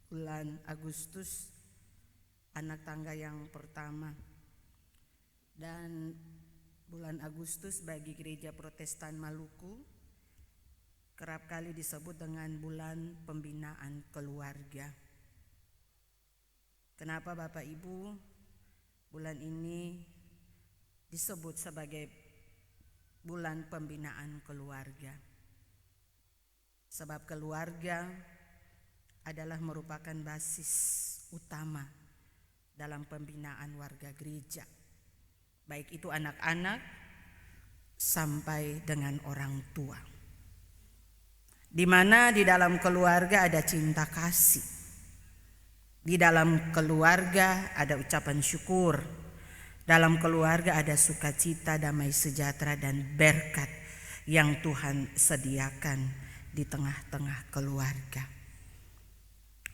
bulan Agustus, anak tangga yang pertama. Dan bulan Agustus bagi Gereja Protestan Maluku kerap kali disebut dengan bulan pembinaan keluarga. Kenapa Bapak Ibu bulan ini disebut sebagai bulan pembinaan keluarga? Sebab keluarga adalah merupakan basis utama dalam pembinaan warga gereja, baik itu anak-anak sampai dengan orang tua, di mana di dalam keluarga ada cinta kasih, di dalam keluarga ada ucapan syukur, dalam keluarga ada sukacita, damai sejahtera dan berkat yang Tuhan sediakan di tengah-tengah keluarga.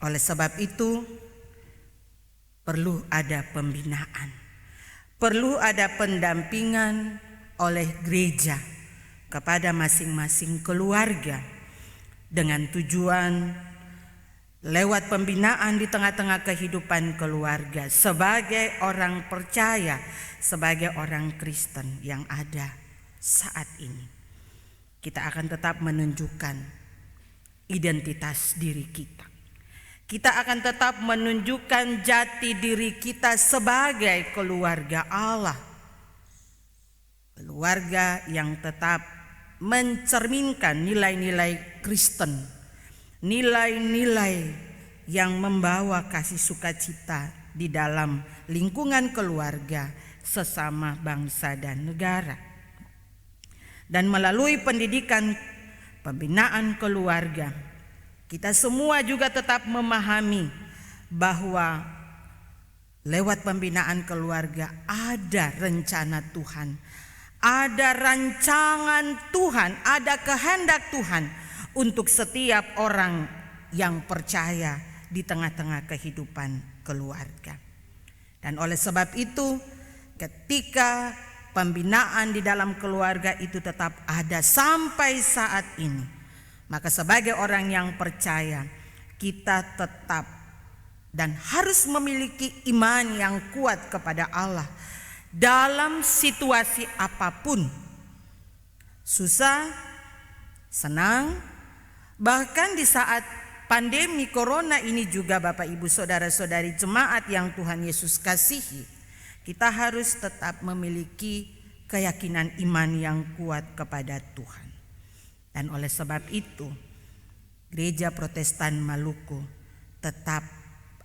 Oleh sebab itu perlu ada pembinaan, perlu ada pendampingan oleh gereja kepada masing-masing keluarga dengan tujuan lewat pembinaan di tengah-tengah kehidupan keluarga sebagai orang percaya, sebagai orang Kristen yang ada saat ini. Kita akan tetap menunjukkan identitas diri kita. Kita akan tetap menunjukkan jati diri kita sebagai keluarga Allah. Keluarga yang tetap mencerminkan nilai-nilai Kristen, nilai-nilai yang membawa kasih sukacita di dalam lingkungan keluarga, sesama bangsa dan negara. Dan melalui pendidikan pembinaan keluarga, kita semua juga tetap memahami bahwa lewat pembinaan keluarga ada rencana Tuhan, ada rancangan Tuhan, ada kehendak Tuhan untuk setiap orang yang percaya di tengah-tengah kehidupan keluarga. Dan oleh sebab itu, ketika pembinaan di dalam keluarga itu tetap ada sampai saat ini, maka sebagai orang yang percaya, kita tetap dan harus memiliki iman yang kuat kepada Allah dalam situasi apapun, susah, senang, bahkan di saat pandemi corona ini juga Bapak Ibu saudara-saudari jemaat yang Tuhan Yesus kasihi, kita harus tetap memiliki keyakinan iman yang kuat kepada Tuhan. Dan oleh sebab itu, Gereja Protestan Maluku tetap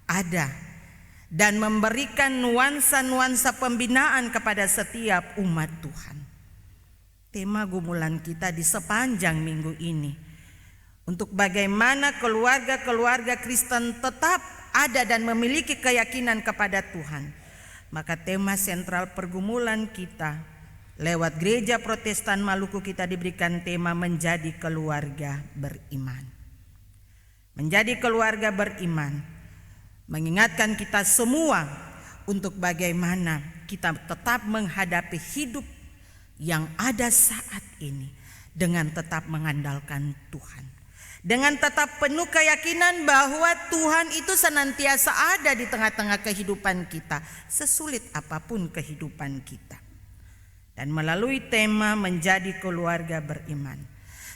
ada dan memberikan nuansa-nuansa pembinaan kepada setiap umat Tuhan. Tema gumulan kita di sepanjang minggu ini untuk bagaimana keluarga-keluarga Kristen tetap ada dan memiliki keyakinan kepada Tuhan. Maka tema sentral pergumulan kita lewat Gereja Protestan Maluku kita diberikan tema menjadi keluarga beriman. Menjadi keluarga beriman mengingatkan kita semua untuk bagaimana kita tetap menghadapi hidup yang ada saat ini dengan tetap mengandalkan Tuhan, dengan tetap penuh keyakinan bahwa Tuhan itu senantiasa ada di tengah-tengah kehidupan kita, sesulit apapun kehidupan kita. Dan melalui tema menjadi keluarga beriman,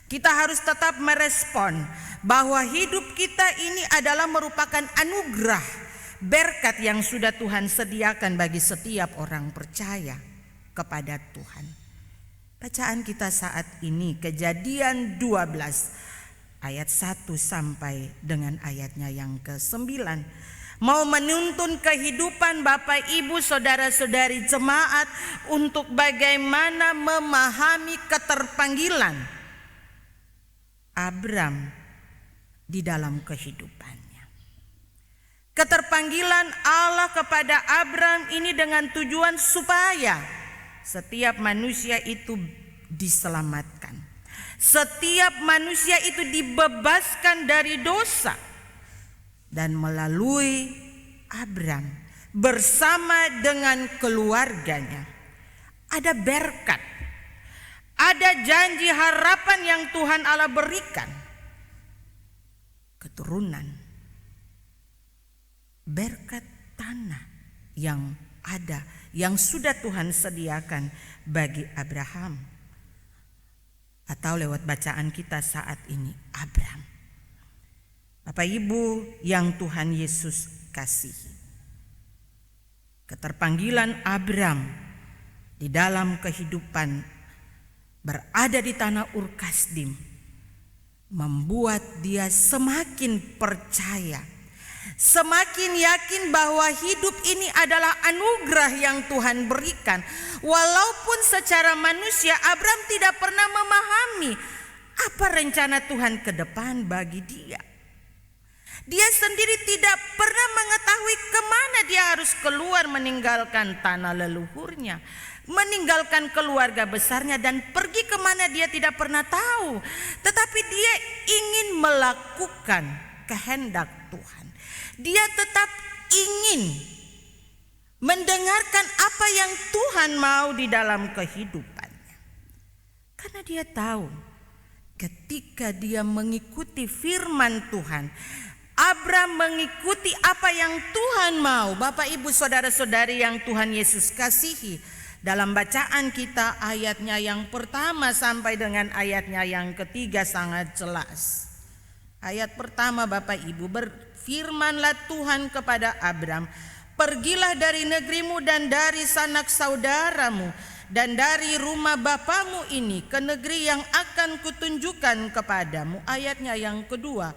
kita harus tetap merespon bahwa hidup kita ini adalah merupakan anugerah, berkat yang sudah Tuhan sediakan bagi setiap orang percaya kepada Tuhan. Bacaan kita saat ini Kejadian 12 ayat 1 sampai dengan ayatnya yang ke-9 mau menuntun kehidupan Bapak Ibu saudara-saudari jemaat untuk bagaimana memahami keterpanggilan Abram di dalam kehidupannya. Keterpanggilan Allah kepada Abram ini dengan tujuan supaya setiap manusia itu diselamatkan. Setiap manusia itu dibebaskan dari dosa. Dan melalui Abram bersama dengan keluarganya ada berkat, ada janji harapan yang Tuhan Allah berikan. Keturunan berkat tanah yang ada, yang sudah Tuhan sediakan bagi Abraham. Atau lewat bacaan kita saat ini, Abraham. Bapak Ibu yang Tuhan Yesus kasihi, keterpanggilan Abraham di dalam kehidupan berada di tanah Ur Kasdim membuat dia semakin percaya, semakin yakin bahwa hidup ini adalah anugerah yang Tuhan berikan. Walaupun secara manusia Abraham tidak pernah memahami apa rencana Tuhan ke depan bagi dia. Dia sendiri tidak pernah mengetahui kemana dia harus keluar meninggalkan tanah leluhurnya, meninggalkan keluarga besarnya dan pergi kemana dia tidak pernah tahu. Tetapi dia ingin melakukan kehendak Tuhan. Dia tetap ingin mendengarkan apa yang Tuhan mau di dalam kehidupannya. Karena dia tahu ketika dia mengikuti firman Tuhan, Abraham mengikuti apa yang Tuhan mau. Bapak Ibu saudara-saudari yang Tuhan Yesus kasihi, dalam bacaan kita ayatnya yang pertama sampai dengan ayatnya yang ketiga sangat jelas. Ayat pertama Bapak Ibu, berfirmanlah Tuhan kepada Abraham, pergilah dari negerimu dan dari sanak saudaramu dan dari rumah bapamu ini ke negeri yang akan kutunjukkan kepadamu. Ayatnya yang kedua,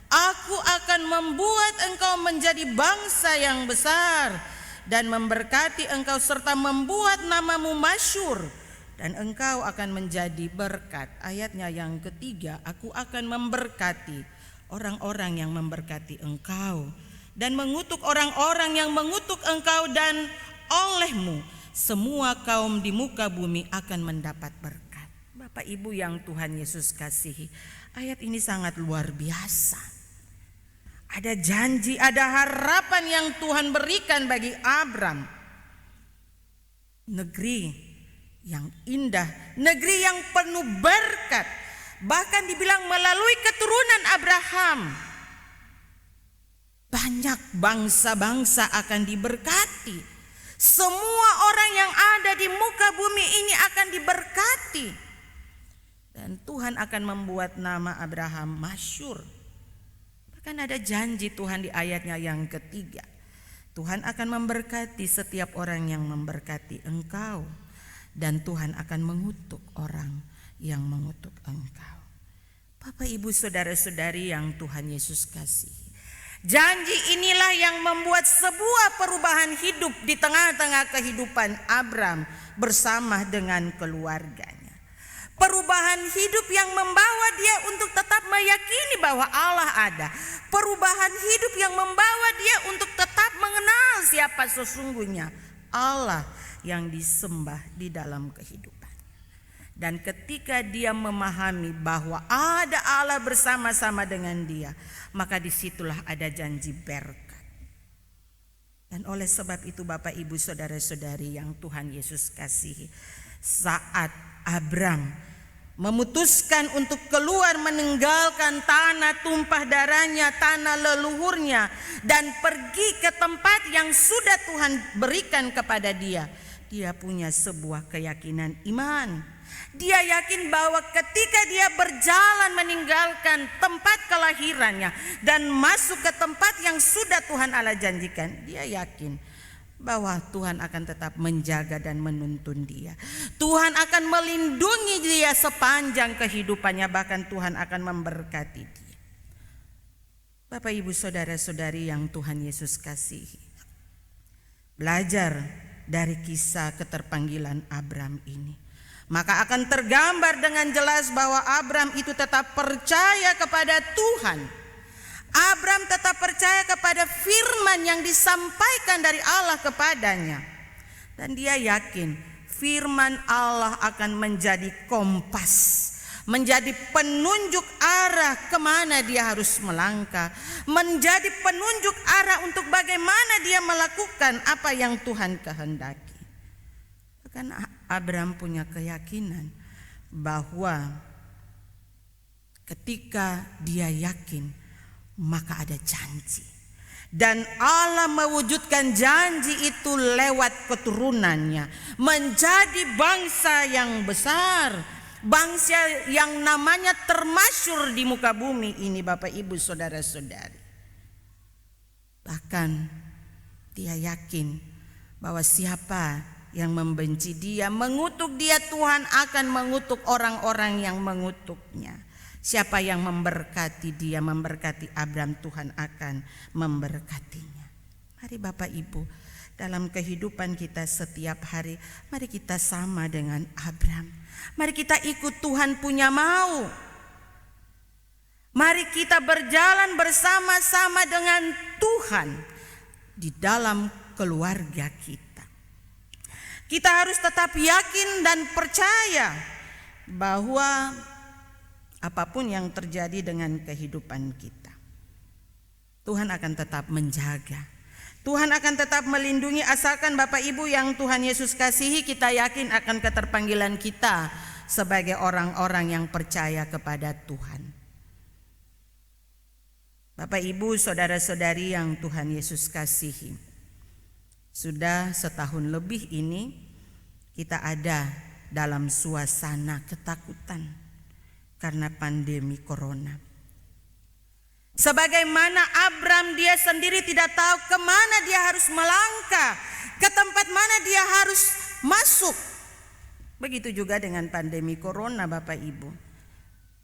aku akan membuat engkau menjadi bangsa yang besar dan memberkati engkau serta membuat namamu masyhur dan engkau akan menjadi berkat. Ayatnya yang ketiga, aku akan memberkati orang-orang yang memberkati engkau dan mengutuk orang-orang yang mengutuk engkau, dan olehmu semua kaum di muka bumi akan mendapat berkat. Bapak Ibu yang Tuhan Yesus kasihi, ayat ini sangat luar biasa. Ada janji, ada harapan yang Tuhan berikan bagi Abraham. Negeri yang indah, negeri yang penuh berkat. Bahkan dibilang melalui keturunan Abraham banyak bangsa-bangsa akan diberkati. Semua orang yang ada di muka bumi ini akan diberkati. Dan Tuhan akan membuat nama Abraham masyhur. Kan ada janji Tuhan di ayatnya yang ketiga, Tuhan akan memberkati setiap orang yang memberkati engkau, dan Tuhan akan mengutuk orang yang mengutuk engkau. Bapak Ibu saudara-saudari yang Tuhan Yesus kasihi, janji inilah yang membuat sebuah perubahan hidup di tengah-tengah kehidupan Abraham bersama dengan keluarganya. Perubahan hidup yang membawa dia untuk tetap meyakini bahwa Allah ada. Perubahan hidup yang membawa dia untuk tetap mengenal siapa sesungguhnya Allah yang disembah di dalam kehidupannya. Dan ketika dia memahami bahwa ada Allah bersama-sama dengan dia, maka disitulah ada janji berkat. Dan oleh sebab itu Bapak Ibu saudara-saudari yang Tuhan Yesus kasihi, saat Abraham memutuskan untuk keluar meninggalkan tanah tumpah darahnya, tanah leluhurnya, dan pergi ke tempat yang sudah Tuhan berikan kepada dia, dia punya sebuah keyakinan iman. Dia yakin bahwa ketika dia berjalan meninggalkan tempat kelahirannya dan masuk ke tempat yang sudah Tuhan Allah janjikan, dia yakin bahwa Tuhan akan tetap menjaga dan menuntun dia. Tuhan akan melindungi dia sepanjang kehidupannya, bahkan Tuhan akan memberkati dia. Bapak Ibu saudara-saudari yang Tuhan Yesus kasihi, belajar dari kisah keterpanggilan Abraham ini, maka akan tergambar dengan jelas bahwa Abraham itu tetap percaya kepada Tuhan. Abraham tetap percaya kepada firman yang disampaikan dari Allah kepadanya. Dan dia yakin firman Allah akan menjadi kompas, menjadi penunjuk arah kemana dia harus melangkah, menjadi penunjuk arah untuk bagaimana dia melakukan apa yang Tuhan kehendaki. Bahkan Abraham punya keyakinan bahwa ketika dia yakin, maka ada janji. Dan Allah mewujudkan janji itu lewat keturunannya, menjadi bangsa yang besar, bangsa yang namanya termasyhur di muka bumi ini, Bapak Ibu saudara-saudari. Bahkan dia yakin bahwa siapa yang membenci dia, mengutuk dia, Tuhan akan mengutuk orang-orang yang mengutuknya. Siapa yang memberkati dia, memberkati Abraham, Tuhan akan memberkatinya. Mari Bapak Ibu, dalam kehidupan kita setiap hari, mari kita sama dengan Abraham. Mari kita ikut Tuhan punya mau. Mari kita berjalan bersama-sama dengan Tuhan di dalam keluarga kita. Kita harus tetap yakin dan percaya bahwa apapun yang terjadi dengan kehidupan kita, Tuhan akan tetap menjaga. Tuhan akan tetap melindungi, asalkan Bapak Ibu yang Tuhan Yesus kasihi, kita yakin akan keterpanggilan kita sebagai orang-orang yang percaya kepada Tuhan. Bapak Ibu saudara-saudari yang Tuhan Yesus kasihi, sudah setahun lebih ini kita ada dalam suasana ketakutan karena pandemi corona. Sebagaimana Abraham, dia sendiri tidak tahu kemana dia harus melangkah, ke tempat mana dia harus masuk. Begitu juga dengan pandemi corona, Bapak Ibu.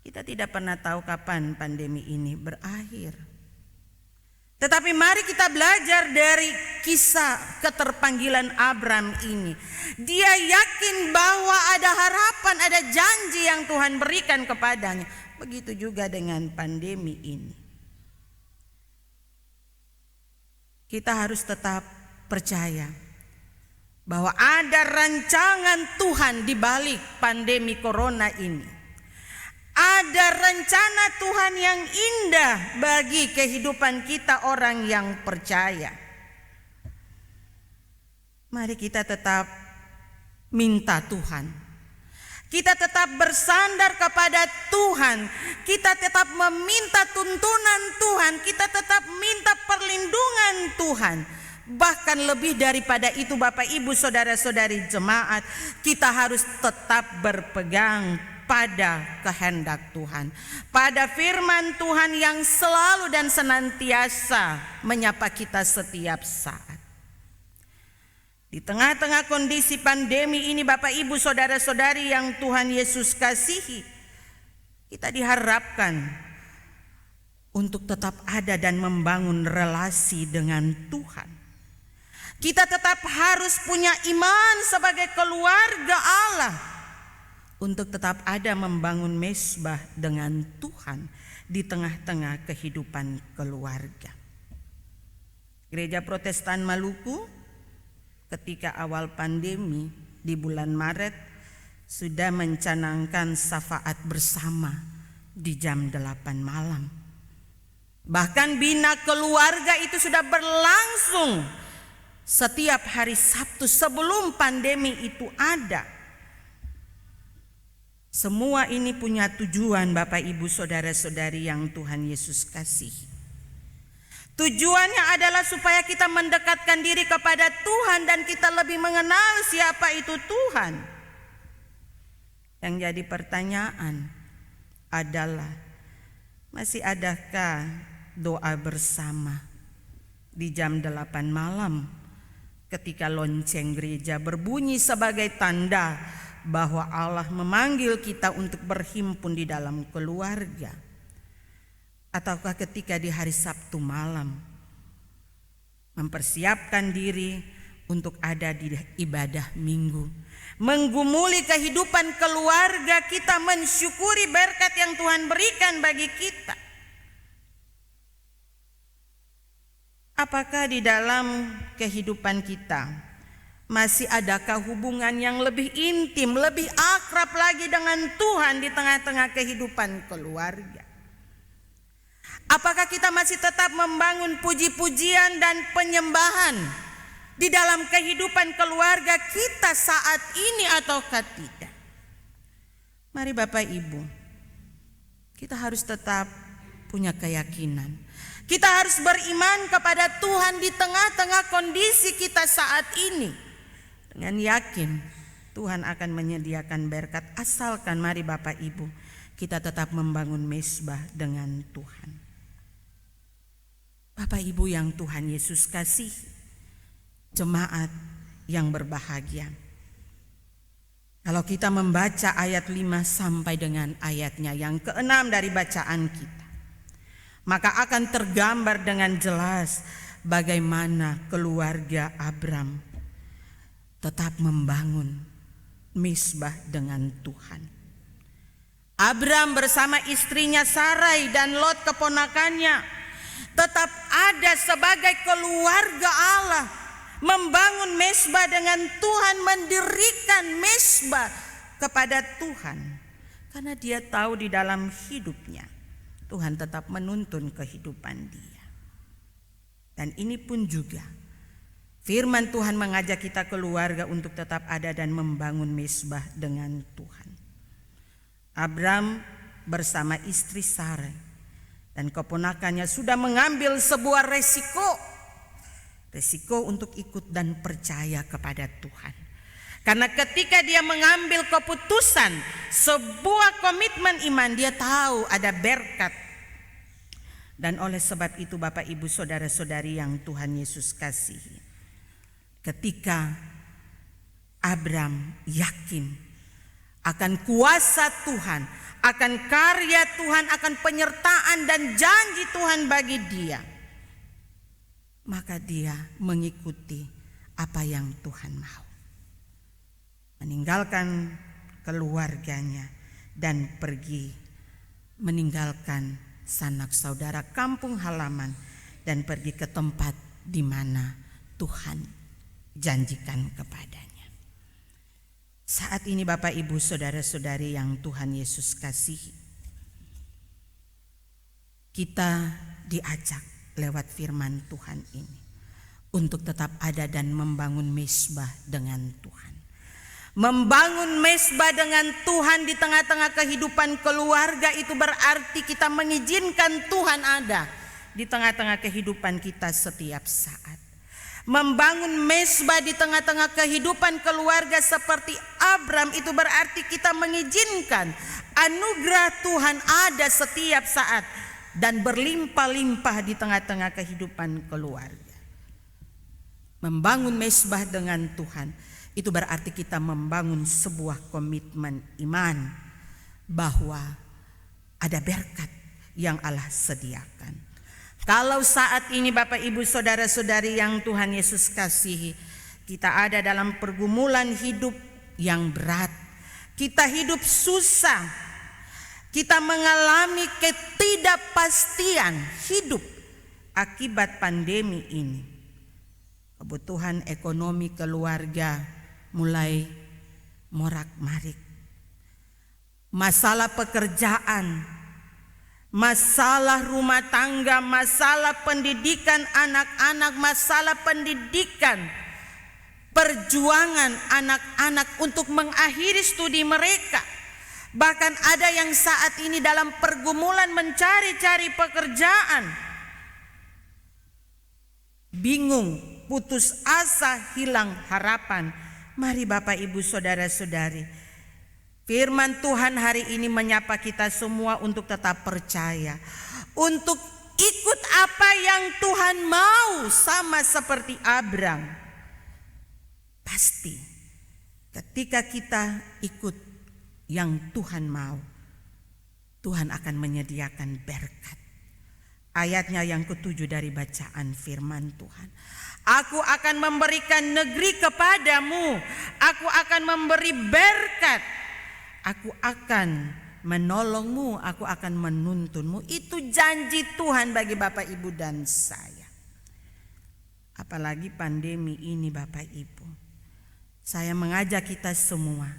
Kita tidak pernah tahu kapan pandemi ini berakhir. Tetapi mari kita belajar dari kisah keterpanggilan Abraham ini. Dia yakin bahwa ada harapan, ada janji yang Tuhan berikan kepadanya. Begitu juga dengan pandemi ini. Kita harus tetap percaya bahwa ada rancangan Tuhan di balik pandemi corona ini. Ada rencana Tuhan yang indah bagi kehidupan kita orang yang percaya. Mari kita tetap minta Tuhan. Kita tetap bersandar kepada Tuhan. Kita tetap meminta tuntunan Tuhan. Kita tetap minta perlindungan Tuhan. Bahkan lebih daripada itu Bapak Ibu saudara-saudari jemaat, kita harus tetap berpegang pada kehendak Tuhan, pada firman Tuhan yang selalu dan senantiasa menyapa kita setiap saat. Di tengah-tengah kondisi pandemi ini Bapak Ibu saudara-saudari yang Tuhan Yesus kasihi, kita diharapkan untuk tetap ada dan membangun relasi dengan Tuhan. Kita tetap harus punya iman sebagai keluarga Allah untuk tetap ada membangun mesbah dengan Tuhan di tengah-tengah kehidupan keluarga. Gereja Protestan Maluku ketika awal pandemi di bulan Maret sudah mencanangkan syafaat bersama di jam 8 malam. Bahkan bina keluarga itu sudah berlangsung setiap hari Sabtu sebelum pandemi itu ada. Semua ini punya tujuan Bapak Ibu saudara-saudari yang Tuhan Yesus kasihi. Tujuannya adalah supaya kita mendekatkan diri kepada Tuhan dan kita lebih mengenal siapa itu Tuhan. Yang jadi pertanyaan adalah, masih adakah doa bersama di jam 8 malam ketika lonceng gereja berbunyi sebagai tanda bahwa Allah memanggil kita untuk berhimpun di dalam keluarga? Ataukah ketika di hari Sabtu malam mempersiapkan diri untuk ada di ibadah minggu, menggumuli kehidupan keluarga kita, mensyukuri berkat yang Tuhan berikan bagi kita? Apakah di dalam kehidupan kita masih adakah hubungan yang lebih intim, lebih akrab lagi dengan Tuhan di tengah-tengah kehidupan keluarga? Apakah kita masih tetap membangun puji-pujian dan penyembahan di dalam kehidupan keluarga kita saat ini ataukah tidak? Mari Bapak Ibu, kita harus tetap punya keyakinan. Kita harus beriman kepada Tuhan di tengah-tengah kondisi kita saat ini. Dengan yakin Tuhan akan menyediakan berkat, asalkan mari Bapak Ibu kita tetap membangun mezbah dengan Tuhan. Bapak Ibu yang Tuhan Yesus kasih, jemaat yang berbahagia. Kalau kita membaca ayat 5 sampai dengan ayatnya yang ke-6 dari bacaan kita, maka akan tergambar dengan jelas bagaimana keluarga Abram tetap membangun mezbah dengan Tuhan. Abram bersama istrinya Sarai dan Lot keponakannya tetap ada sebagai keluarga Allah, membangun mezbah dengan Tuhan, mendirikan mezbah kepada Tuhan. Karena dia tahu di dalam hidupnya Tuhan tetap menuntun kehidupan dia. Dan ini pun juga firman Tuhan mengajak kita keluarga untuk tetap ada dan membangun mezbah dengan Tuhan. Abram bersama istri Sarai dan keponakannya sudah mengambil sebuah resiko untuk ikut dan percaya kepada Tuhan. Karena ketika dia mengambil keputusan, sebuah komitmen iman, dia tahu ada berkat. Dan oleh sebab itu Bapak Ibu saudara-saudari yang Tuhan Yesus kasihi, ketika Abram yakin akan kuasa Tuhan, akan karya Tuhan, akan penyertaan dan janji Tuhan bagi dia, maka dia mengikuti apa yang Tuhan mau. Meninggalkan keluarganya dan pergi meninggalkan sanak saudara, kampung halaman, dan pergi ke tempat di mana Tuhan janjikan kepadanya. Saat ini Bapak Ibu saudara-saudari yang Tuhan Yesus kasihi, kita diajak lewat firman Tuhan ini untuk tetap ada dan membangun mezbah dengan Tuhan. Membangun mezbah dengan Tuhan di tengah-tengah kehidupan keluarga itu berarti kita mengizinkan Tuhan ada di tengah-tengah kehidupan kita setiap saat. Membangun mezbah di tengah-tengah kehidupan keluarga seperti Abram itu berarti kita mengizinkan anugerah Tuhan ada setiap saat dan berlimpah-limpah di tengah-tengah kehidupan keluarga. Membangun mezbah dengan Tuhan itu berarti kita membangun sebuah komitmen iman bahwa ada berkat yang Allah sediakan. Kalau saat ini Bapak Ibu saudara-saudari yang Tuhan Yesus kasihi, kita ada dalam pergumulan hidup yang berat, kita hidup susah, kita mengalami ketidakpastian hidup akibat pandemi ini. Kebutuhan ekonomi keluarga mulai morak-marik. Masalah pekerjaan, masalah rumah tangga, masalah pendidikan anak-anak, masalah pendidikan, perjuangan anak-anak untuk mengakhiri studi mereka. Bahkan ada yang saat ini dalam pergumulan mencari-cari pekerjaan. Bingung, putus asa, hilang harapan. Mari Bapak Ibu saudara-saudari, firman Tuhan hari ini menyapa kita semua untuk tetap percaya, untuk ikut apa yang Tuhan mau, sama seperti Abram. Pasti ketika kita ikut yang Tuhan mau, Tuhan akan menyediakan berkat. Ayatnya yang ke-7 dari bacaan firman Tuhan. Aku akan memberikan negeri kepadamu, aku akan memberi berkat, aku akan menolongmu, aku akan menuntunmu. Itu janji Tuhan bagi Bapak Ibu dan saya. Apalagi pandemi ini Bapak Ibu, saya mengajak kita semua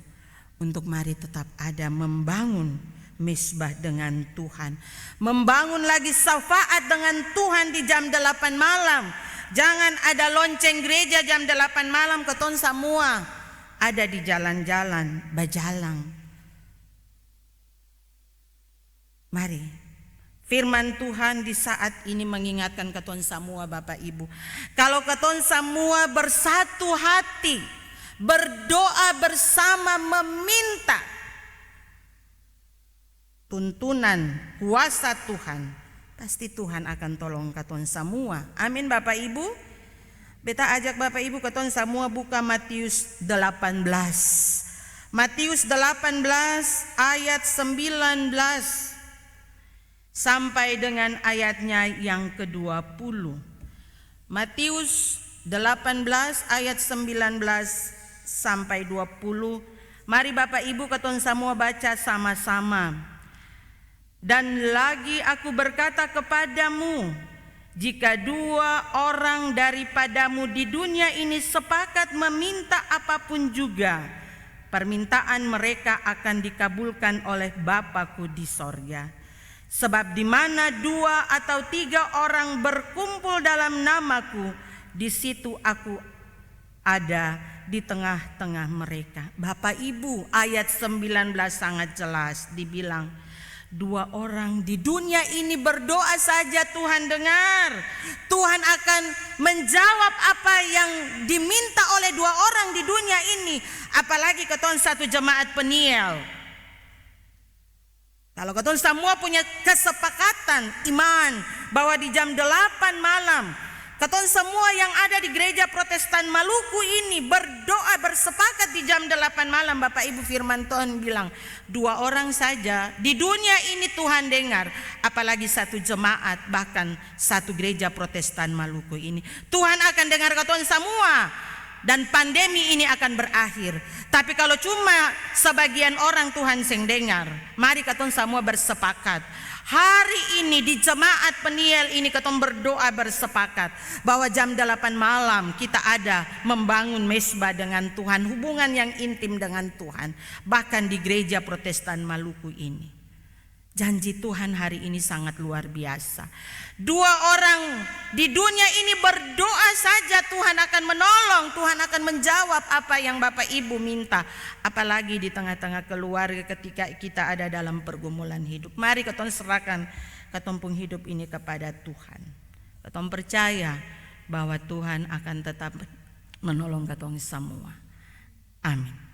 untuk mari tetap ada membangun mezbah dengan Tuhan, membangun lagi syafaat dengan Tuhan di jam 8 malam. Jangan ada lonceng gereja jam 8 malam keton semua ada di jalan-jalan bajalang. Mari Firman Tuhan di saat ini mengingatkan keton semua Bapak Ibu. Kalau keton semua bersatu hati, berdoa bersama meminta tuntunan kuasa Tuhan, pasti Tuhan akan tolong keton semua. Amin Bapak Ibu. Beta ajak Bapak Ibu keton semua buka Matius 18. Matius 18 ayat 19 sampai dengan ayatnya yang ke-20. Matius 18 ayat 19 sampai 20. Mari Bapak Ibu keton semua baca sama-sama. Dan lagi aku berkata kepadamu, jika 2 orang daripadamu di dunia ini sepakat meminta apapun juga, permintaan mereka akan dikabulkan oleh Bapa-Ku di sorga. Sebab di mana 2 atau 3 orang berkumpul dalam nama-Ku, di situ Aku ada di tengah-tengah mereka. Bapak Ibu, ayat 19 sangat jelas dibilang, 2 orang di dunia ini berdoa saja Tuhan dengar. Tuhan akan menjawab apa yang diminta oleh 2 orang di dunia ini. Apalagi keton satu jemaat Peniel. Kalau keton semua punya kesepakatan iman bahwa di jam 8 malam keton semua yang ada di gereja Protestan Maluku ini berdoa bersepakat di jam 8 malam, Bapak Ibu, firman Tuhan bilang 2 orang saja di dunia ini Tuhan dengar, apalagi satu jemaat bahkan satu gereja Protestan Maluku ini. Tuhan akan dengar keton semua dan pandemi ini akan berakhir. Tapi kalau cuma sebagian orang Tuhan sing dengar, mari keton semua bersepakat. Hari ini di jemaat Peniel ini keton berdoa bersepakat bahwa jam 8 malam kita ada membangun mesbah dengan Tuhan, hubungan yang intim dengan Tuhan. Bahkan di gereja Protestan Maluku ini. Janji Tuhan hari ini sangat luar biasa. 2 orang di dunia ini berdoa saja Tuhan akan menolong, Tuhan akan menjawab apa yang Bapak Ibu minta. Apalagi di tengah-tengah keluarga ketika kita ada dalam pergumulan hidup. Mari keton serahkan keton hidup ini kepada Tuhan. Keton percaya bahwa Tuhan akan tetap menolong keton semua. Amin.